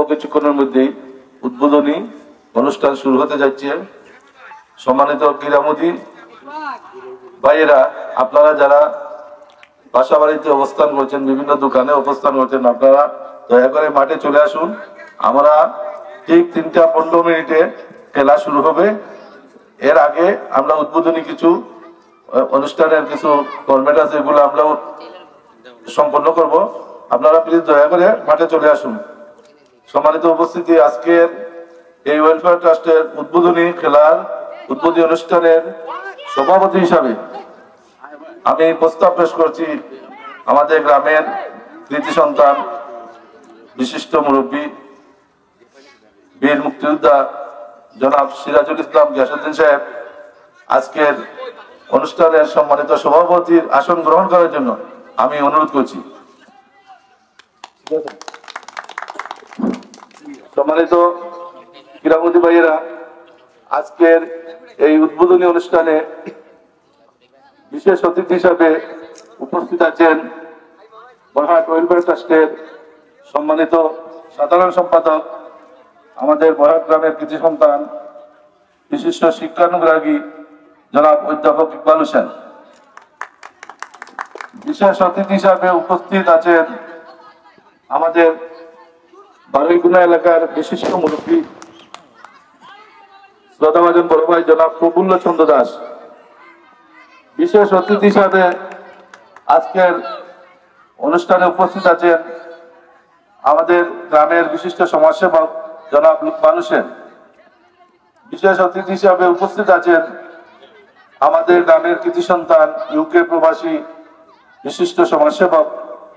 কিছুক্ষণের মধ্যেই উদ্বোধনী অনুষ্ঠান শুরু হতে যাচ্ছে। সম্মানিত ক্রীড়ামোদী ভাইয়েরা, আপনারা যারা বাসা বাড়িতে অবস্থান করছেন, বিভিন্ন দোকানে অবস্থান করছেন, আপনারা দয়া করে মাঠে চলে আসুন। আমরা ঠিক 3:15 খেলা শুরু হবে। এর আগে আমরা উদ্বোধনী কিছু অনুষ্ঠানের কিছু ফরম্যাট আছে, এগুলো আমরা সম্পন্ন করব। আপনারা প্লিজ দয়া করে মাঠে চলে আসুন। সম্মানিত উপস্থিতি, আজকের এই ওয়েলফেয়ার ট্রাস্টের উদ্বোধনী খেলার উদ্বোধনী অনুষ্ঠানের সভাপতি হিসাবে আমি প্রস্তাব পেশ করছি আমাদের গ্রামের কৃতি সন্তান, বিশিষ্ট মুরব্বী, বীর মুক্তিযোদ্ধা জনাব সিরাজুল ইসলাম গিয়াসউদ্দিন সাহেব আজকের অনুষ্ঠানের সম্মানিত সভাপতির আসন গ্রহণ করার জন্য আমি অনুরোধ করছি। সম্মানিত ক্রীড়ামোদী ভাইয়েরা, আজকের এই উদ্বোধনী অনুষ্ঠানে বিশেষ অতিথি হিসাবে উপস্থিত আছেন বরহাট ওয়েলফেয়ার ট্রাস্টের সম্মানিত সাধারণ সম্পাদক, আমাদের বরহাট গ্রামের কৃতি সন্তান, বিশিষ্ট শিক্ষানুরাগী জনাব অধ্যাপক ইকবাল হোসেন। বিশেষ অতিথি হিসাবে উপস্থিত আছেন আমাদের বারুইগুনা এলাকার বিশিষ্ট মুরব্বী, শ্রদ্ধাভাজন বড় ভাই জনাব প্রফুল্ল চন্দ্র দাস। বিশেষ অতিথি হিসাবে আজকের অনুষ্ঠানে উপস্থিত আছেন আমাদের গ্রামের বিশিষ্ট সমাজসেবক জনাব লুকমান হোসেন। বিশেষ অতিথি হিসাবে উপস্থিত আছেন আমাদের গ্রামের কৃতি সন্তান, ইউকে প্রবাসী, বিশিষ্ট সমাজসেবক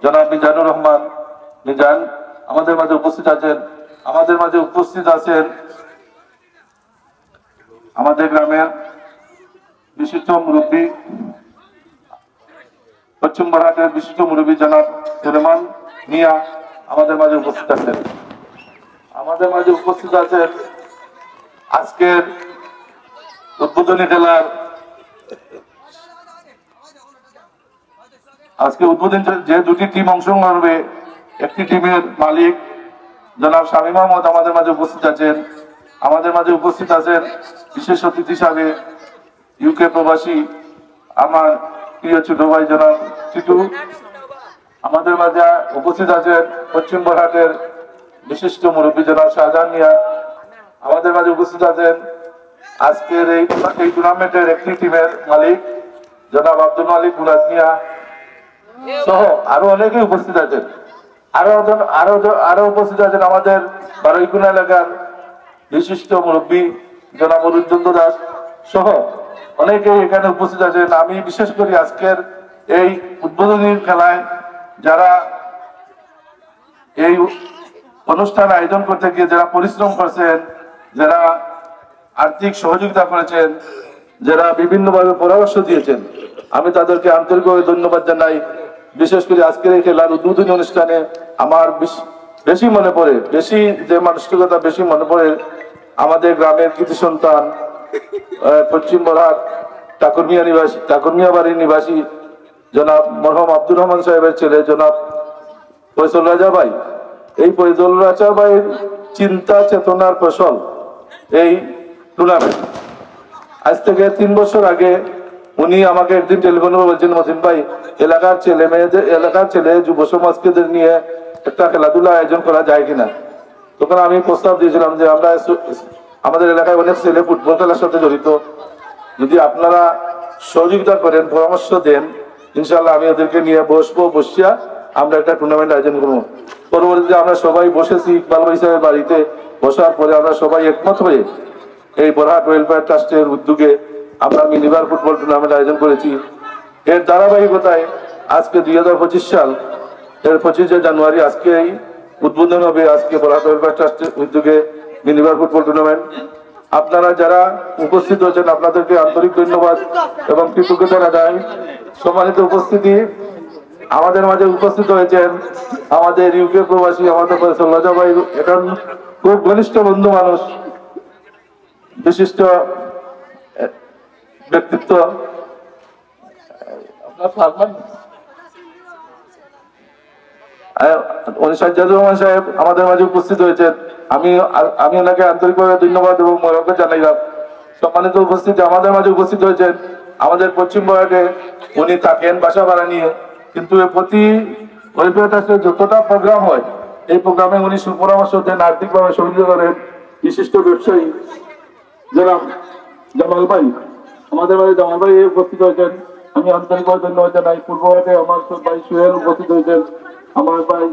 জনাব মিজানুর রহমান মিজান আমাদের মাঝে উপস্থিত আছেন। আমাদের মাঝে উপস্থিত আছেন আমাদের গ্রামের বিশিষ্ট মুরব্বী, পশ্চিম বরহাটের বিশিষ্ট মুরব্বী জনাব সুলেমান মিয়া আমাদের মাঝে উপস্থিত আছেন। আমাদের মাঝে উপস্থিত আছেন আজকের উদ্বোধনী খেলার যে দুটি টিম অংশগ্রহণ করবে, একটি টিমের মালিক জনাব শামীম আহমদ আমাদের মাঝে উপস্থিত আছেন। আমাদের মাঝে উপস্থিত আছেন বিশেষ অতিথি হিসাবে ইউকে প্রবাসী আমার প্রিয় ছোট ভাই জনাব টিটু। আমাদের মাঝে উপস্থিত আছেন পশ্চিম বরহাটের বিশিষ্ট মুরব্বী জনাব শাহজাহান মিয়া। আমাদের মাঝে উপস্থিত আছেন আজকের এই টুর্নামেন্টের একটি টিমের মালিক জনাব আব্দুল মালিক মুরাদ মিয়া সহ আরো অনেকে উপস্থিত আছেন। আরো উপস্থিত আছেন আমাদের বারুইগুনা এলাকার বিশিষ্ট মুরব্বী জনাব অরুণচন্দ্র দাস সহ অনেকেই এখানে উপস্থিত আছেন। আমি বিশেষ করে আজকের এই উদ্বোধনী খেলায় যারা এই অনুষ্ঠান আয়োজন করতে গিয়ে যারা পরিশ্রম করেছেন, যারা আর্থিক সহযোগিতা করেছেন, যারা বিভিন্নভাবে পরামর্শ দিয়েছেন, আমি তাদেরকে আন্তরিকভাবে ধন্যবাদ জানাই। বিশেষ করে আজকের এই খেলার উদ্বোধনী অনুষ্ঠানে আমার বেশি মনে পড়ে, যে মানসিকতা বেশি মনে পড়ে আমাদের গ্রামের কৃতি সন্তান, পশ্চিম বরহাট ঠাকুরমিয়া বাড়ির নিবাসী জনাব মরহম আব্দুর রহমান সাহেবের ছেলে জনাব ফয়সল রাজা ভাই। এই ফয়সল রাজা ভাইয়ের চিন্তা চেতনার ফসল এই টুর্নামেন্ট। আজ থেকে 3 বছর আগে উনি আমাকে একদিন টেলিফোনে বলছেন, মতিন ভাই, এলাকার ছেলে যুব সমাজকে নিয়ে একটা খেলাধুলা আয়োজন করা যায় কিনা। তখন আমি প্রস্তাব দিয়েছিলাম যে আমরা আমাদের এলাকায় অনেক ছেলে ফুটবল খেলার সাথে জড়িত, যদি আপনারা সহযোগিতা করেন, পরামর্শ দেন, ইনশাল্লাহ আমি ওদেরকে নিয়ে বসিয়া আমরা একটা টুর্নামেন্ট আয়োজন করবো। পরবর্তীতে আমরা সবাই বসেছি ইকবাল ভাই সাহেবের বাড়িতে। বসার পরে আমরা সবাই একমত হয়ে এই বরহাট ওয়েলফেয়ার ট্রাস্টের উদ্যোগে আমরা মিনিবার ফুটবল টুর্নামেন্ট আয়োজন করেছি। এর ধারাবাহিকতায় আজকে 2025 সাল এর 25শে জানুয়ারি আজকে এই উদ্বোধন হবে আজকে বরহাট ওয়েলফেয়ার ট্রাস্টের উদ্যোগে মিনিবার ফুটবল টুর্নামেন্ট। আপনারা যারা উপস্থিত হয়েছেন আপনাদেরকে আন্তরিক ধন্যবাদ এবং কৃতজ্ঞতা জানাই। সম্মানিত উপস্থিতি, আমাদের মাঝে উপস্থিত হয়েছেন আমাদের ইউকে প্রবাসী আমাদের রাজা ভাই, এটা খুব ঘনিষ্ঠ বন্ধু মানুষ, বিশিষ্ট ব্যক্তিত্ব। আপনার সাজ্জাদুর রহমান সাহেব আমাদের মাঝে উপস্থিত হয়েছেন। আমি ওনাকে আন্তরিকভাবে ধন্যবাদ এবং মোবারকবাদ জানাইলাম। সম্মানিত উপস্থিতি আমাদের মাঝে উপস্থিত হয়েছেন আমাদের পশ্চিম বরাকে, উনি থাকেন বাসা ভাড়া নিয়ে, কিন্তু প্রতি ওয়েলফেয়ার ট্রাস্টের যতটা প্রোগ্রাম হয় এই প্রোগ্রামে উনি সুপরামর্শ দেন, আর্থিকভাবে সহযোগিতা করেন। বিশিষ্ট ব্যবসায়ী যারা জামাল ভাই, আমাদের বাড়ি জামাল ভাই উপস্থিত হয়েছেন, আমি আন্তরিকভাবে ধন্যবাদ জানাই। পূর্বঘাটে আমার ভাই সুহেল উপস্থিত হয়েছেন, আমার ভাই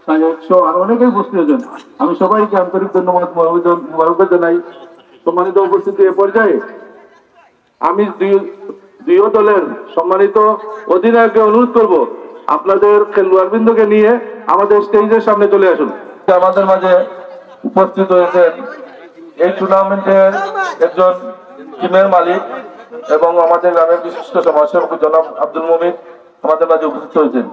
সাহেব সহ আর অনেকেই উপস্থিত হয়েছেন। আমি সবাইকে আন্তরিক ধন্যবাদ মোবারকবাদ জানাই। সম্মানিত উপস্থিতি এ পর্যায়ে আমি দুই দলের সম্মানিত অধিনায়ককে অনুরোধ করব আপনাদের খেলোয়াড়বৃন্দকে নিয়ে আমাদের স্টেজের সামনে চলে আসুন। আমাদের মাঝে উপস্থিত হয়েছেন এই টুর্নামেন্টের একজন টিমের মালিক এবং আমাদের গ্রামের বিশিষ্ট সমাজসেবক জনাব আব্দুল মুমিন আমাদের মাঝে উপস্থিত হয়েছেন।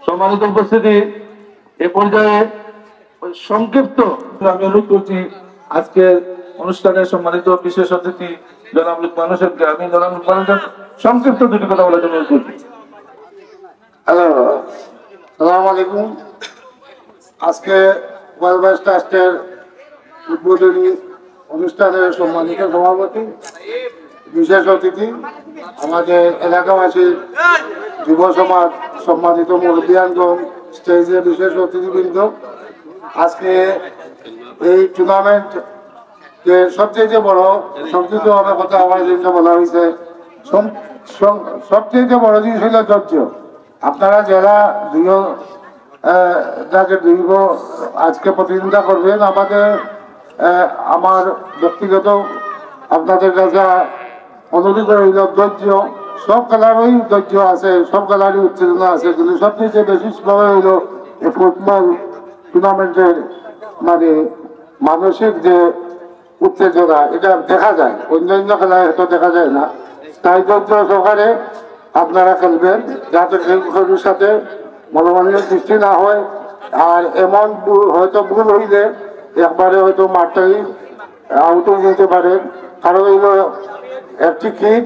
সম্মানিত উপস্থিতি এ পর্যায়ে সংক্ষিপ্ত আমি অনুরোধ করছি আজকের অনুষ্ঠানের সম্মানিত বিশেষ অতিথি জনাব লুকমান হোসেনকে, আমি জনাব লুকমান হোসেন সংক্ষিপ্ত দুটি কথা বলার জন্য অনুরোধ করছি। হ্যালো, সালাম আলাইকুম। আজকে ওয়েলফেয়ার ট্রাস্টের উদ্বোধনী অনুষ্ঠানের সম্মানিত সভাপতি, বিশেষ অতিথি, আমাদের এলাকাবাসীর যুব সমাজ, সম্মানিত মুরব্বিয়ানগণ, স্টেজে বিশেষ অতিথিবৃন্দ, আজকে এই টুর্নামেন্ট যে সবচেয়ে বড় সংক্ষিপ্তভাবে কথা আমার যেটা বলা হয়েছে, সবচেয়ে বড় জিনিস হইল ধৈর্য। আপনারা যারা দীর্ঘ আজকে প্রতিযোগিতা করবেন, আমার ব্যক্তিগত আপনাদের কাছে অনুরোধ হইল ধৈর্য। সব খেলারই ধৈর্য আছে, সব খেলারই উত্তেজনা আছে, কিন্তু সবচেয়ে বিশেষভাবে হইল এই ফুটবল টুর্নামেন্টের মানে মানসিক যে উত্তেজনা, এটা দেখা যায়, অন্যান্য খেলায় হয়তো দেখা যায় না। তাই ধৈর্য সহকারে আপনারা খেলবেন, যাতে খেলুর সাথে মনোমালিন্য সৃষ্টি না হয়। আর এমন হয়তো ভুল হইলে একবারে হয়তো মাঠটাই আউট হয়ে যেতে পারে, কারণ হইল একটি কিক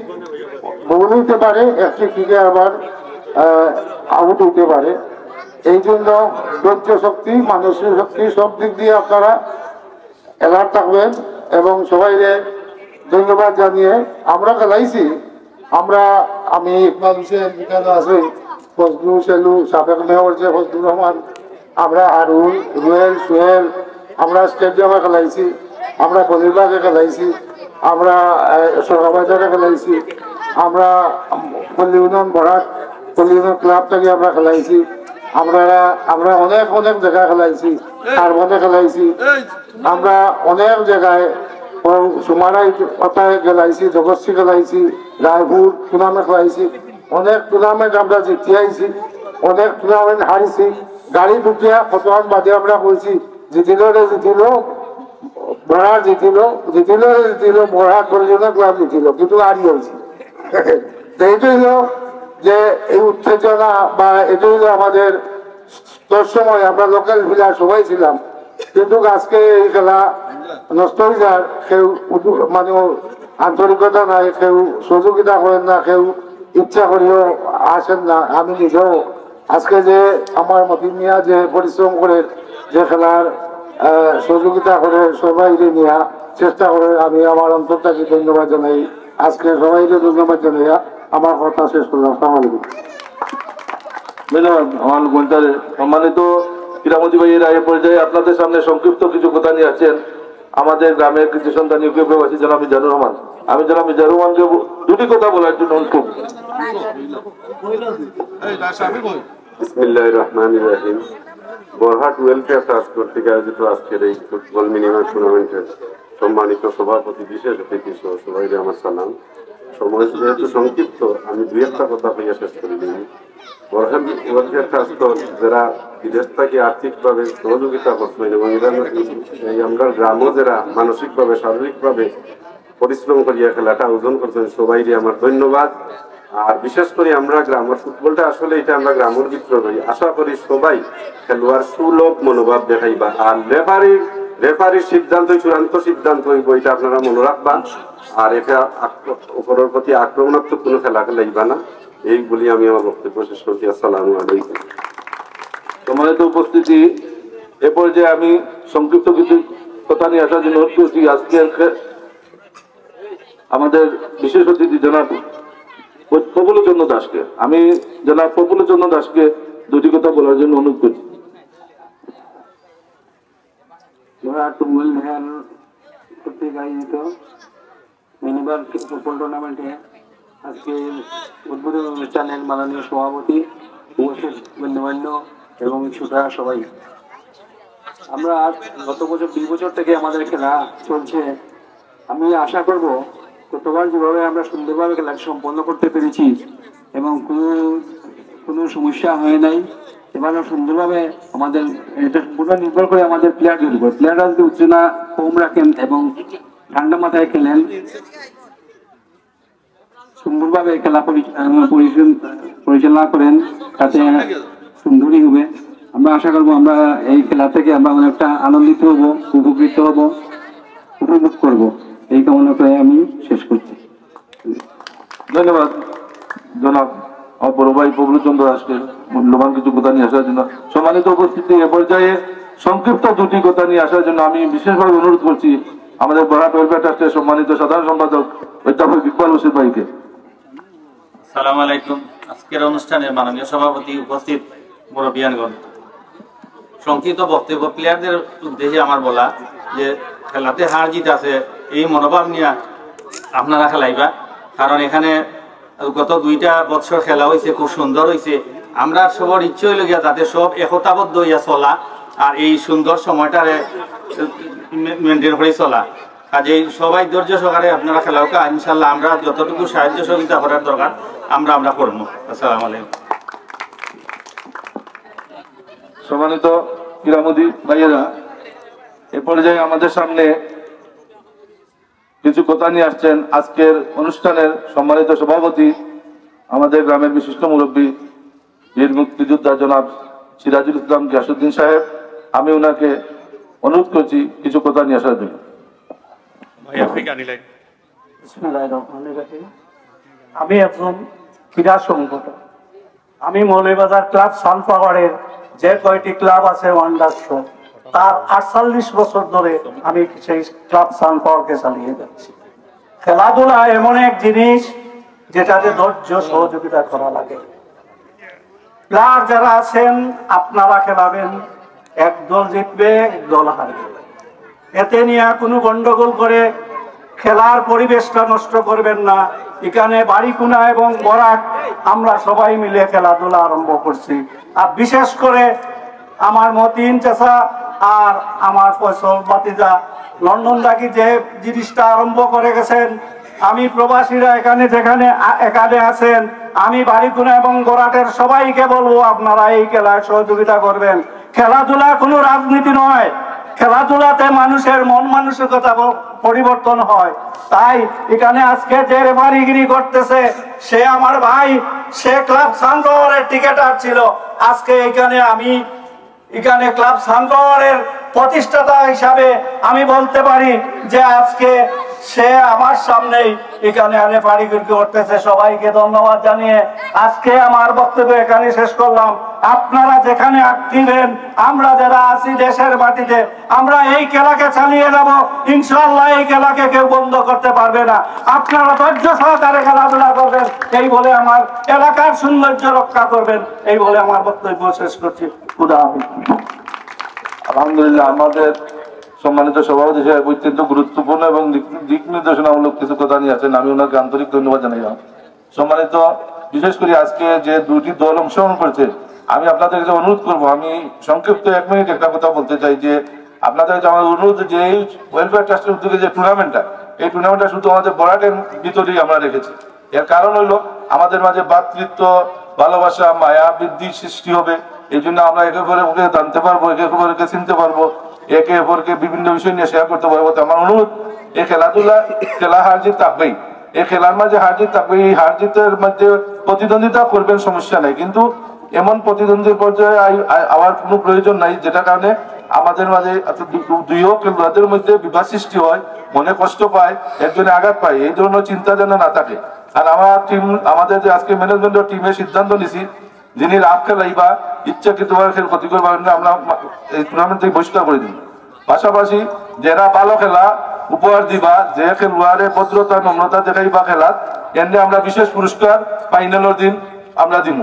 ভুল হইতে পারে, একটি কিকে আবার আউট হইতে পারে। এই জন্য ধৈর্য শক্তি, মানসিক শক্তি সব দিক দিয়ে আপনারা অ্যালার্ট থাকবেন। এবং সবাইকে ধন্যবাদ জানিয়ে আমরা খেলাইছি, আমি ইকবাল হোসেন এখানে আছি, ফজলু সেলু, সাবেক মেয়র যে ফজলুর রহমান, আমরা আরুল, রুয়েল, সোহেল, আমরা স্টেডিয়ামে খেলাইছি, আমরা বলিরবাগে খেলাইছি, আমরা সরকাবাজারে খেলাইছি, আমরা পল্লী উন্নয়ন বরাক, পল্লী উন্নয়ন ক্লাব থেকে আমরা খেলাইছি, আমরা অনেক জায়গায় খেলাইছি, কার্বনে খেলাইছি, আমরা অনেক জায়গায় সুমারাই কথায় খেলাইছি, জগৎসি খেলাইছি, রায়পুর টুর্নামেন্ট খেলাইছি, অনেক টুর্নামেন্ট আমরা জিতে আইছি, অনেক টুর্নামেন্ট হারিছি। গাড়ি ঢুকিয়া কতক্ষণ বাদে আমরা বলছি জিতিল বড়ার জিতিল বড়া কলিজনা ক্লাব জিতিল, কিন্তু হারি হয়েছি। এইটা হলো যে এই উত্তেজনা বা এটা হলো আমাদের সময় আমরা লোকাল প্লেয়ার সবাই ছিলাম, কিন্তু আজকে এই খেলা নষ্ট হয়ে যায়। কেউ মানে আন্তরিকতা নাই, কেউ সহযোগিতা করেন না, কেউ ইচ্ছা করেও আসেন না। আমি নিজেও আজকে যে আমার মতিন মিয়া যে পরিশ্রম করে যে খেলার সহযোগিতা করে সবাইকে নেওয়া চেষ্টা করে, আমি আমার অন্তর থেকে ধন্যবাদ জানাই। আজকে সবাইকে ধন্যবাদ জানাইয়া আমার কথা শেষ করলাম। ধন্যবাদ আমার পঞ্চায়েত সম্মানিত ক্রীড়ামন্ত্রী ভাইয়েরা, এ পর্যায়ে আপনাদের সামনে সংক্ষিপ্ত কিছু কথা নিয়ে আছেন আমাদের গ্রামের কৃষি সন্তান ইউকেবাসী জনাব মিজানুর রহমান। আমি জনাব মিজানুর রহমানকে দুটি কথা বলার জন্য অনুরোধ। বিসমিল্লাহির রহমানির রহিম। বরহাট ওয়েলফেয়ার ট্রাস্ট কর্তৃক আয়োজিত আজকের এই ফুটবল মিনিমাম টুর্নামেন্টের সম্মানিত সভাপতি, বিশেষ অতিথি সহ সবাইকে আমার সালাম। সময় যেহেতু সংক্ষিপ্ত, আমি দুই একটা কথা হইয়া শেষ করে দিই। বরহাট ওয়েলফেয়ার ট্রাস্ট যারা বিদেশ থেকে আর্থিকভাবে সহযোগিতা করছেন এবং আমরা গ্রামও যারা মানসিকভাবে শারীরিকভাবে পরিশ্রম করিয়া খেলাটা আয়োজন করছেন, সবাইকে আমার ধন্যবাদ। আর বিশেষ করে আমরা গ্রামের ফুটবলটা আসলে এটা আমরা গ্রামের ভিতরে রই, আশা করি সবাই খেলোয়াড় সুলভ মনোভাব দেখাইবা। আর রেফারির রেফারির সিদ্ধান্তই চূড়ান্ত সিদ্ধান্ত, ওই বইটা আপনারা মনে রাখবেন। আর এটা ওপরের প্রতি আক্রমণাত্মক কোনো খেলা খেলাইবা না, এই বলি আমি আমার বক্তব্য শেষ করছি। আসসালামু আলাইকুম। সম্মানিত উপস্থিতি, এ পর্যায়ে আমি সংক্ষিপ্ত কিছু কথা নিয়ে আসার জন্য অনুরোধ করছি আজকের আমাদের বিশেষ অতিথি জনাব প্রফুল্লচন্দ্র দাসকে। আমি জনাব প্রফুল্লচন্দ্র দাসকে দুটি কথা বলার জন্য অনুরোধ করছি। কর্তৃক আয়োজিত মিনিবার ফুটবল টুর্নামেন্টে আজকে উদ্বোধন অনুষ্ঠানের মাননীয় সভাপতি, উপস্থিত গণ্যমান্য এবং শ্রোতা সবাই, আমরা গত বছর 2 বছর থেকে আমাদের খেলা চলছে। আমি আশা করব গতবার যেভাবে আমরা সুন্দরভাবে খেলাটি সম্পন্ন করতে পেরেছি এবং কোনো সমস্যা হয় নাই, এবারও সুন্দরভাবে আমাদের এটা পুরো নির্ভর করে আমাদের প্লেয়ারদের উপর। প্লেয়াররা যদি উত্তেজনা কম রাখেন এবং ঠান্ডা মাথায় খেলেন, সুন্দরভাবে খেলা পরিচালনা করেন, তাতে সুন্দরই হবে। আমরা আশা করবো আমরা এই খেলা থেকে আমরা অনেকটা আনন্দিত হব, উপকৃত হব, উপভোগ করব। এই কামনা করে আমি শেষ করছি। ধন্যবাদ জনাব আমার বড় ভাই প্রফুল্লচন্দ্র দাসকে মূল্যবান কিছু কথা নিয়ে আসার জন্য। সম্মানিত উপস্থিতি, এ পর্যায়ে সংক্ষিপ্ত দুটি কথা নিয়ে আসার জন্য আমি বিশেষভাবে অনুরোধ করছি আমাদের বরহাট ওয়েলফেয়ার ট্রাস্টের সম্মানিত সাধারণ সম্পাদক অধ্যাপক ইকবাল হোসেন ভাইকে। আসসালামু আলাইকুম। আজকের অনুষ্ঠানের মাননীয় সভাপতি, উপস্থিত মুরব্বিয়ানগণ, সংক্ষিপ্ত বক্তব্য। প্লেয়ারদের উদ্দেশ্যে আমার বলা যে খেলাতে হার জিত আছে, এই মনোভাব নিয়ে আপনারা খেলাইবা। কারণ এখানে গত 2টা বছর খেলা হয়েছে, খুব সুন্দর হয়েছে। আমরা সবার ইচ্ছে হইল গিয়া যাতে সব একতাবদ্ধ হইয়া চলা আর এই সুন্দর সময়টারে মেনটেন করে চলা। কাজেই সবাই ধৈর্য সহকারে আপনারা খেলা হোক। ইনশাল্লাহ আমরা যতটুকু সাহায্য সহযোগিতা করার দরকার আমরা করবো। আসসালামু আলাইকুম। সম্মানিত ক্রীড়ামোদী ভাইয়েরা, এ পর্যায়ে আমাদের সামনে কিছু কথা নিয়ে আসছেন আজকের অনুষ্ঠানের সম্মানিত সভাপতি, আমাদের গ্রামের বিশিষ্ট মুরব্বী, বীর মুক্তিযোদ্ধা জনাব সিরাজুল ইসলাম গিয়াসউদ্দিন সাহেব। আমি ওনাকে অনুরোধ করছি কিছু কথা নিয়ে আসার জন্য। আমি একজন ক্রীড়া সংগঠক। আমি মৌলভীবাজার ক্লাব সানফ্লাওয়ারের যে কয়টি ক্লাব আছে ওয়ান্ডারশো, তার 48 বছর ধরে আমি সেই ক্লাব সানফ্লাওয়ারকে চালিয়ে যাচ্ছি। খেলাধুলা এমন এক জিনিস যেটাতে ধৈর্য সহযোগিতা করা লাগে। প্লেয়ার যারা আছেন আপনারা খেলাবেন, এক দল জিতবে, এক দল হারবে। এতে নিয়ে কোনো গন্ডগোল করে খেলার পরিবেশটা নষ্ট করবেন না। এখানে বাড়িকুনা এবং বরাক আমরা সবাই মিলে খেলাধুলা আরম্ভ করছি। আর বিশেষ করে আমার মতিন চাচা আর আমার ফয়সল বাতিজা লন্ডন থাকি যে জিনিসটা আরম্ভ করে গেছেন, আমি প্রবাসীরা এখানে আছেন, আমি বাড়িকুনা এবং বরাকের সবাইকে বলবো আপনারা এই খেলায় সহযোগিতা করবেন। খেলাধুলা কোনো রাজনীতি নয়, খেলাধুলাতে মানুষের মন মানসিকতা পরিবর্তন হয়। তাই এখানে আজকে যে রেফারিগিরি করতেছে সে আমার ভাই, সে ক্লাব সানফ্লাওয়ারের টিকেটার ছিল। আজকে এখানে ক্লাব সানফ্লাওয়ারের প্রতিষ্ঠাতা হিসাবে আমি বলতে পারি যে আজকে সে আমার সামনেই এখানে রেফারিগিরি করতেছে। সবাইকে ধন্যবাদ জানিয়ে আজকে আমার বক্তব্য এখানে শেষ করলাম। আপনারা যেখানে দিবেন, আমরা যারা আছি দেশের মাটিতে, আমরা এই খেলাকে চালিয়ে যাব। ইনশাআল্লাহ এই খেলাকে কেউ বন্ধ করতে পারবে না। আপনারা ধৈর্য সহকারে খেলাধুলা করবেন, এই বলে আমার এলাকার সৌন্দর্য রক্ষা করবেন, এই বলে আমার বক্তব্য শেষ করছি। খুদা হাফেজ। আলহামদুলিল্লাহ, আমাদের সম্মানিত সভাপতি সাহেব অত্যন্ত গুরুত্বপূর্ণ এবং দিক নির্দেশনামূলক কিছু কথা নিয়ে আছেন। আমি ওনাকে আন্তরিক ধন্যবাদ জানাইলাম। সম্মানিত, বিশেষ করে আজকে যে 2টি দল অংশগ্রহণ করেছে, আমি আপনাদের কাছে অনুরোধ করবো, আমি সংক্ষিপ্ত 1 মিনিট একটা কথা বলতে চাই যে আপনাদের কাছে আমার অনুরোধ যে এই ওয়েলফেয়ার ট্রাস্টের উদ্যোগে যে টুর্নামেন্টটা, এই টুর্নামেন্টটা শুধু আমাদের বরাটের ভিতরেই আমরা রেখেছি। এর কারণ হইলো আমাদের মাঝে ভ্রাতৃত্ব, ভালোবাসা, মায়া বৃদ্ধি সৃষ্টি হবে। এই জন্য আমরা একে অপরকে জানতে পারবো, একে অপরকে চিনতে পারবো, একে অপরকে বিভিন্ন বিষয় নিয়ে শেয়ার করতে পারবো। আমার অনুরোধ, এই খেলা হার জিত থাকবেই, এই খেলার মাঝে হার জিত থাকবে। এই হার জিতের মধ্যে প্রতিদ্বন্দ্বিতা করবেন, সমস্যা নেই, কিন্তু এমন প্রতিদ্বন্দ্বীর পর্যায়ে আবার কোনো প্রয়োজন নাই যেটা কারণে আমাদের মাঝে দুইও খেলোয়াড়দের মধ্যে বিবাদ সৃষ্টি হয়, মনে কষ্ট পায়, একজনে আঘাত পায়, এই ধরনের চিন্তা যেন না থাকে। আর আমার টিম, আমাদের যে আজকে ম্যানেজমেন্টের টিমের সিদ্ধান্ত নিছি, যিনি রাফ খেলাইবা ইচ্ছাকৃতভাবে খেল ক্ষতি করবা আমরা এই টুর্নামেন্ট থেকে বহিষ্কার করে দিই। পাশাপাশি যারা ভালো খেলা উপহার দিবা, যে খেলোয়াড়ে ভদ্রতা নম্রতা দেখাইবা খেলা, এনে আমরা বিশেষ পুরস্কার ফাইনালের দিন আমরা দিব।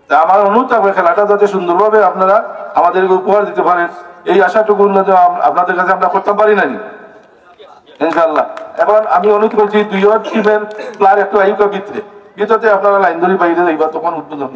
আমার অনুরোধ থাকবে খেলাটা যাতে সুন্দরভাবে আপনারা আমাদেরকে উপহার দিতে পারেন, এই আশাটুকু আপনাদের কাছে আমরা করতে পারি না ইনশাআল্লাহ। এখন আমি অনুরোধ করছি দুইও টিমের প্লেয়ার একটু আইকা ভিতরে আপনারা লাইন ধরে বাইরে যাইবা, তখন উদ্বোধন।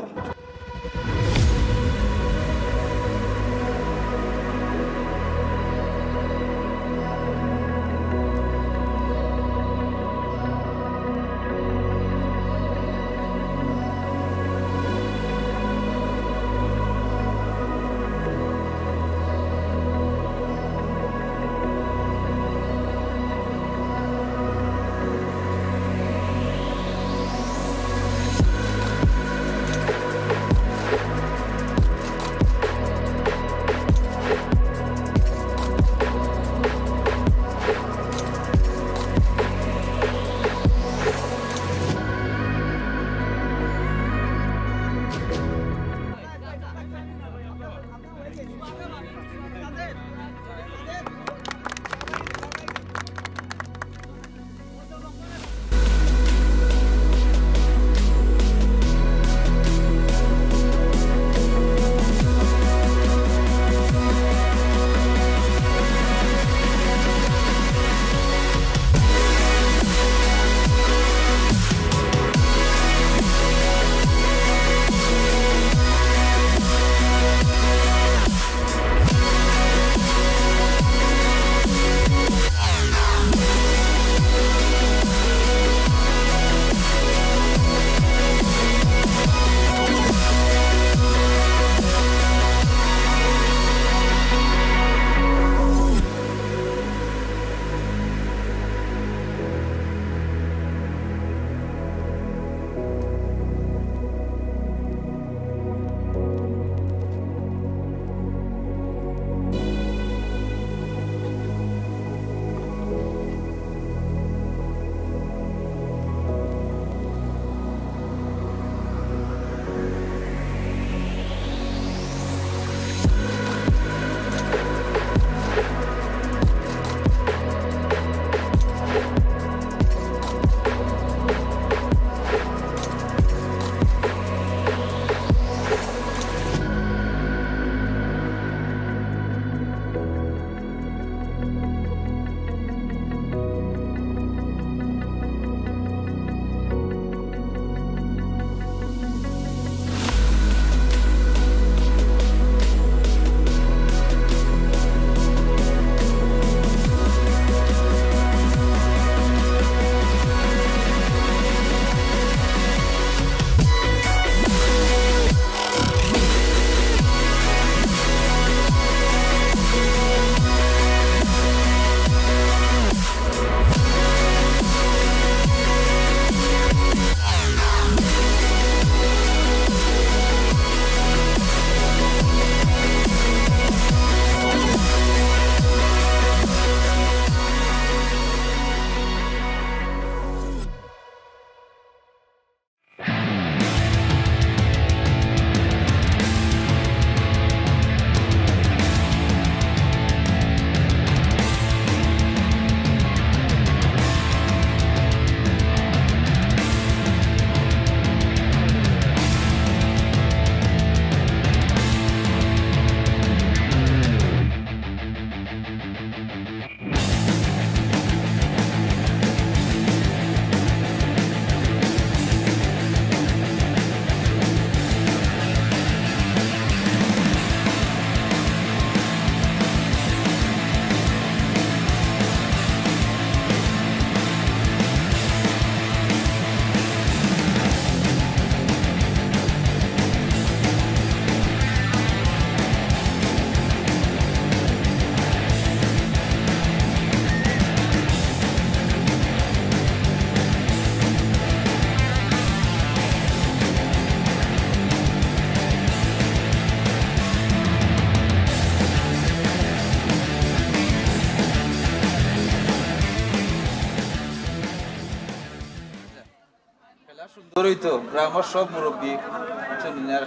তো গ্রামের সব মুরব্বী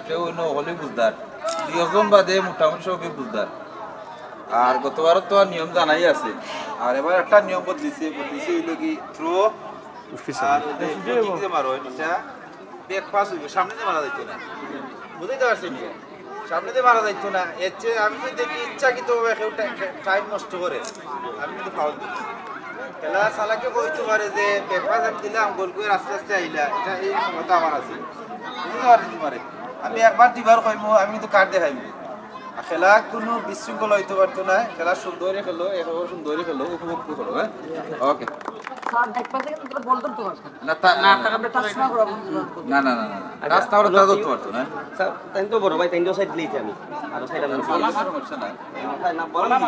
কেউ হলে বুঝদার 2 জন বাদে মোটামুটি সবই বুঝদার। আর গতবারও তো নিয়ম জানাই আছে, আর এবার একটা নিয়ম বদলিছে হইল কি থ্রো মারো এটা ব্যাক পাস হইব, সামনে দিয়ে মারা যাইতো না, বুঝতে পারছেন? সামনে দিয়ে মারা যাইতো না। এর চেয়ে আমি দেখি ইচ্ছাকৃতভাবে কেউ টাইম নষ্ট করে আমি কিন্তু ফাউল দিই। খেলা সালাকে বলতে পারে যে পেপার দিলাম গোল করে আস্তে আস্তে আইলা, এটা এই ক্ষমতা আমার আছে, বুঝতে পারে? আমি একবার দুইবার কইমু, আমি কিন্তু কার্ড দেখাইমু। খেলা কোনো বিশৃঙ্খল হইতে পারতো না, খেলা সুন্দরই খেলো, একেবারে সুন্দরই খেলো, উপভোগ করো। হ্যাঁ, ওকে। না না না না রাস্তা ওরা তা ধরতে পারতো না। তাই তো বড় ভাই তাই তো সাইড দিয়েছি আমি আর সাইড আমি সমস্যা নাই না বড় না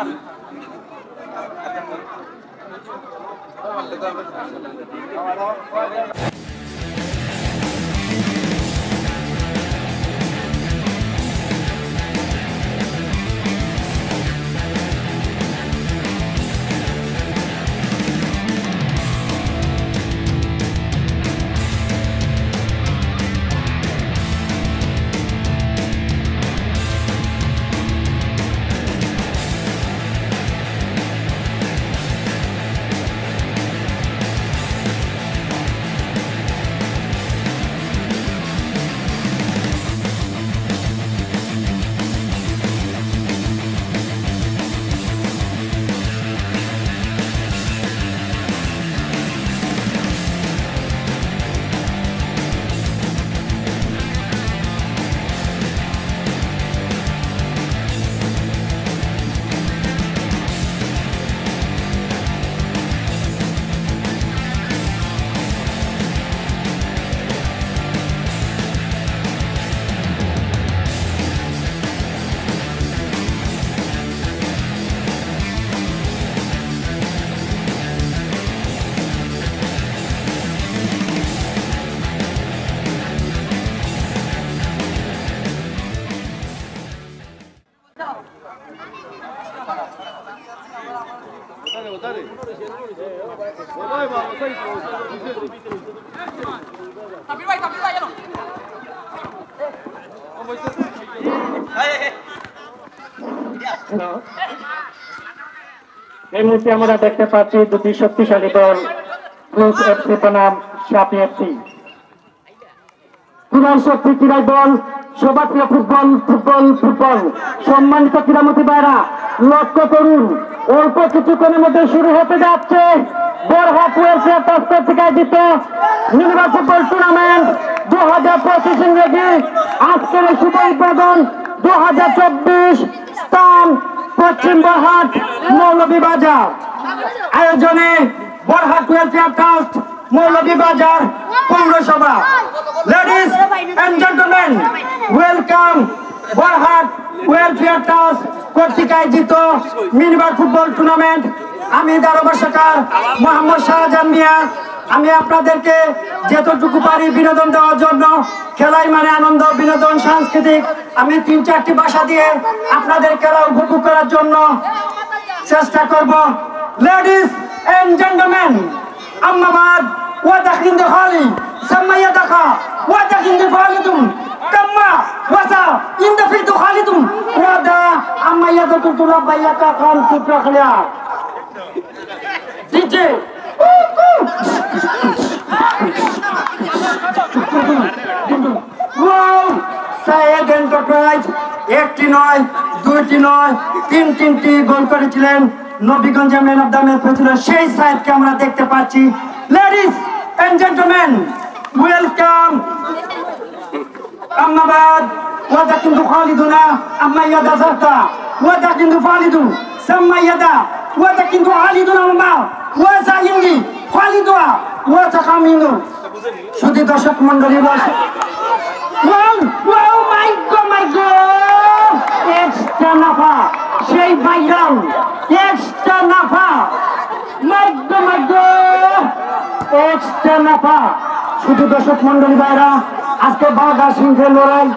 এই মুহূর্তে আমরা দেখতে পাচ্ছি দুটি শক্তিশালী দল, ব্লুজ এফসি বনাম সাপি এফসি। ক্রীড়ার শক্তি ক্রীড়ার দল, সবার প্রিয় ফুটবল ফুটবল ফুটবল। সম্মানিত ক্রীড়ামন্ত্রী ভাইরা লক্ষ্য করুন, অল্প কিছুক্ষণের মধ্যে শুরু হতে যাচ্ছে বরহাট ওয়েলফেয়ার ট্রাস্ট কর্তৃক আয়োজিত মিনিবাল ফুটবল টুর্নামেন্ট 2025 ইংরেজি। আজকের এই শুভ উদ্বোধন 2024, স্থান পশ্চিম বরহাট মৌলভীবাজার। আয়োজনে বরহাট ওয়েলফেয়ার ট্রাস্ট মৌলভীবাজার পৌরসভা। Ladies and gentleman, welcome Barhat welfare trust কর্তৃক আয়োজিত মিনিবাল ফুটবল টুর্নামেন্ট। আমি ধারাভাষ্যকার মোহাম্মদ শাহজাহান মিয়া। আমি আপনাদেরকে যতটুকু পারি বিনোদন দেওয়ার জন্য, খেলাই মানে আনন্দ, বিনোদন, সাংস্কৃতিক, আমি 3-4টি ভাষা দিয়ে আপনাদের খেলা উপভোগ করার জন্য চেষ্টা করব। লেডিস এন্ড জেন্টলম্যান, আম্মা বাদ ওয়াদা কিনতে খালি সাম্মাইয়া দেখা ওয়াদা কিনতে খালিদুম কাম্মা ওয়াসা ইনদা ফিতু খালিদুম ওয়াদা আম্মাইয়া তো তুলা বাইয়া কা খান তুলা Kholia DJ wow Syed enterprise একটি নয়, দুইটি নয়, তিনটি গোল করেছিলেন। নবীগঞ্জে ম্যান অফ দ্য ম্যাচ হয়েছিল সেই সাইদকে আমরা দেখতে পাচ্ছি। লেডিস এন্ড জেন্টলম্যান, ওয়েলকাম আম্মাবাদ ওয়াদা কিন্তু খালিদুনা আম্মাইয়াদা জারতা ওয়াদা কিন্তু খালিদু সাম্মাইয়াদা ওয়াদা কিন্তু খালিদুনা আম্মা ওয়াসা ইন্দি খালিদুয়া ওয়াসা খামিনু। শুধু দর্শক মন্ডলী ওয়াও মাই গড এক্সট্রা নাফা, সেই বাইরাম এক্সট্রা নাফা, মাই গড এক্সট্রা নাফা। শুধু দর্শক মন্ডলী ভাইরা, আজকে বাঘা সিংহের লড়াই,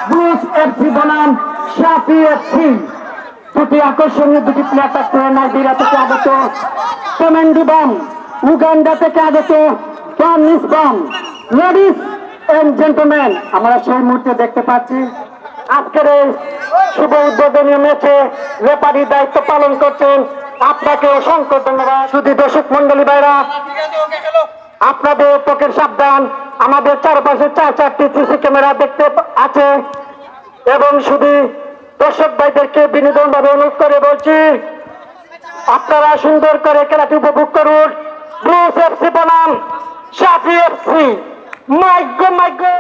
ব্লুজ এফসি বনাম সাপি এফসি। দুটি আকর্ষণীয় দুটি প্লেয়ার থাকতে নাইজেরিয়া থেকে আগত কমেন্ডি বাম, উগান্ডা থেকে আগত পানিস বাম। লেডিস এন্ড জেন্টলম্যান, আমরা সেই মুহূর্তে দেখতে পাচ্ছি আজকের এই শুভ উদ্বোধনী ম্যাচে রেফারি দায়িত্ব পালন করছেন। আপনাকে অসংখ্য ধন্যবাদ। শুধু দর্শক মন্ডলী ভাইরা, আপনাদের পক্ষের সাবধান, আমাদের চারপাশে 4-4টি সিসি ক্যামেরা দেখতে আছে এবং শুধু দর্শক ভাইদেরকে বিনোদন ভাবে অনুরোধ করে বলছি, আপনারা সুন্দর করে খেলাটি উপভোগ করুন। ব্লুজ এফসি বনাম শাফি এফসি। মাইগো মাইগো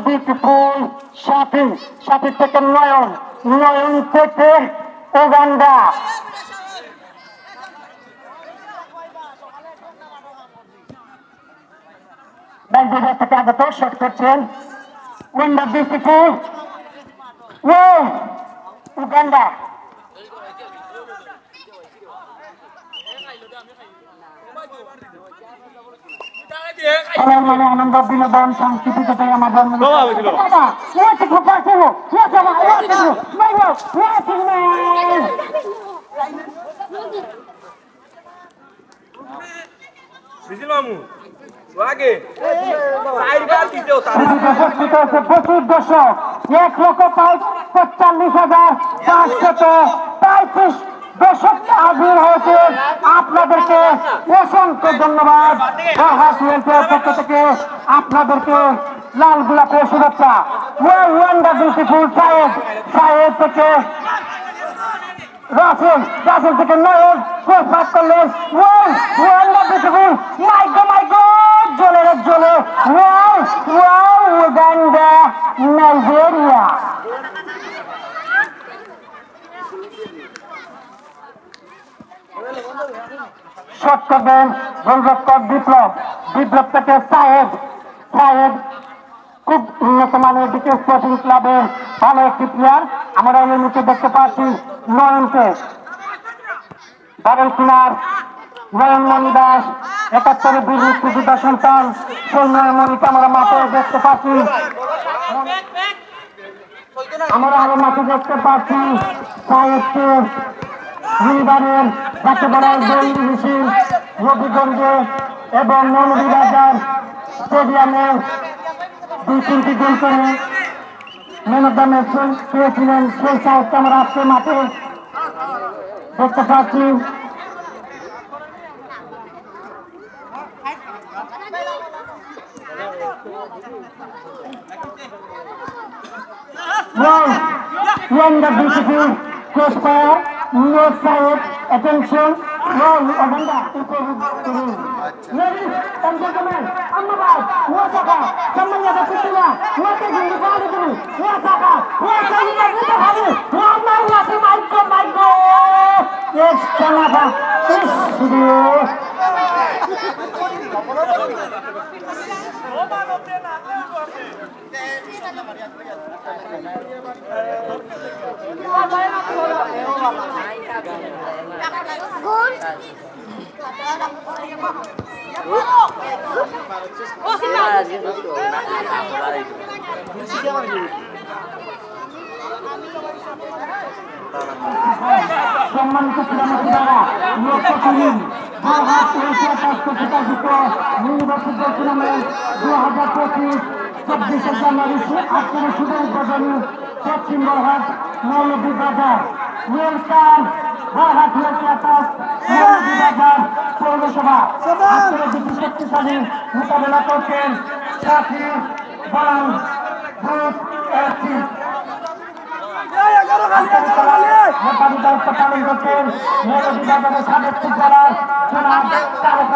বিউটিফুল শাফি, শাফি থেকে নয়ন, নয়ন থেকে উগান্ডা। বাংলাদেশ থেকে আগত শট করছেন ওয়ান্ডার বিউটিফুল উগান্ডা। মানে আনন্দ বিনোদন সংস্কৃতিতে আমাদের প্রচুর দর্শক, 1,45,535 দর্শক হাজির হয়েছে। আপনাদেরকে অসংখ্য ধন্যবাদ। পক্ষ থেকে আপনাদেরকে লাল গোলাপের শুভেচ্ছা। ওয়ান্ডার বিউটিফুল সাহেব, সাহেব থেকে রাসেল, রাসেল থেকে নয়ন প্রস্তাব করলেন। ওয়ান্ডার বিউটিফুল, মাইগো মাইগো, জলে জলে, উগান্ডা নাইজেরিয়া। শট করবেন গোলরক্ষক বিপ্লব, বিপ্লব থেকে সাহেব, সাহেব খুব উন্নত মানের দিকে স্পোর্টিং ক্লাবের ভালো একটি প্লেয়ার। আমরা এই মুহূর্তে দেখতে পাচ্ছি নয়নকে, বারেল কিনার নয়ন মণি দাস, 71 বীর মুক্তিযোদ্ধা সন্তান, সেই নয়ন মণিকে আমরা মাঠে দেখতে পাচ্ছি। আমরা আরো মাঠে দেখতে পাচ্ছি সাহেবকে রবিবারের যাকে বলা হয় দৌড় মিছিল নবীগঞ্জে এবং মৌলভীবাজার স্টেডিয়ামে 2-3টি গোল করে ম্যান অফ দ্য ম্যাচ পেয়েছিলেন। সেই সাহেবকে আমরা আজকে মাঠে দেখতে পাচ্ছি। The beautiful crossfire, north side, attention, Uganda, ladies and gentlemen, Amabad, Wasaka, Samanya Bakutila, Waka Gindikari, Wasaka, Waka Gindikari, my God, yes, Canada, সম্মানিত ক্রীড়ামন্ত্রীরা লক্ষ্য করুন 2025 টুর্নামেন্ট 2025 26 জানুয়ারি আজকের শুভ উদ্বোধনী পশ্চিম বরহাট মৌলভীবাজার ওয়েলকাম বরহাট মৌলভীবাজার পৌরসভা। আজকের দুটি শক্তিশালী মোকাবেলা করছেন সাথী বনাম গ্রুপ এফসি। নেপালি দায়িত্ব পালন করছেন মৌলভীবাজারের সাবেক ফুটবলার জনাব তারেক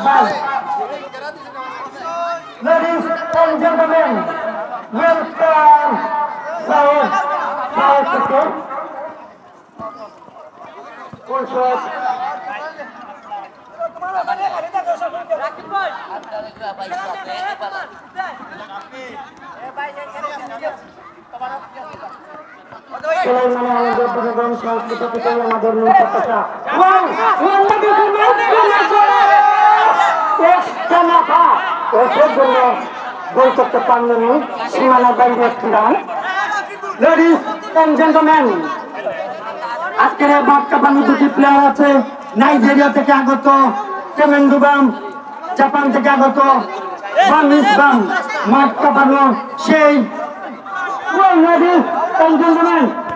ভাই। Ladies and gentlemen, welcome Saeed Saeed full shot. গোল করতে পারলেন সীমানা বাইরে একটি রান। Ladies and gentlemen, আজকের এই মাঠ কাঁপানো দুটি প্লেয়ার আছে, নাইজেরিয়া থেকে আগত কেমেন্ডুবাম, জাপান থেকে আগত বাংলাদেশ মাঠ কাঁপানো সেই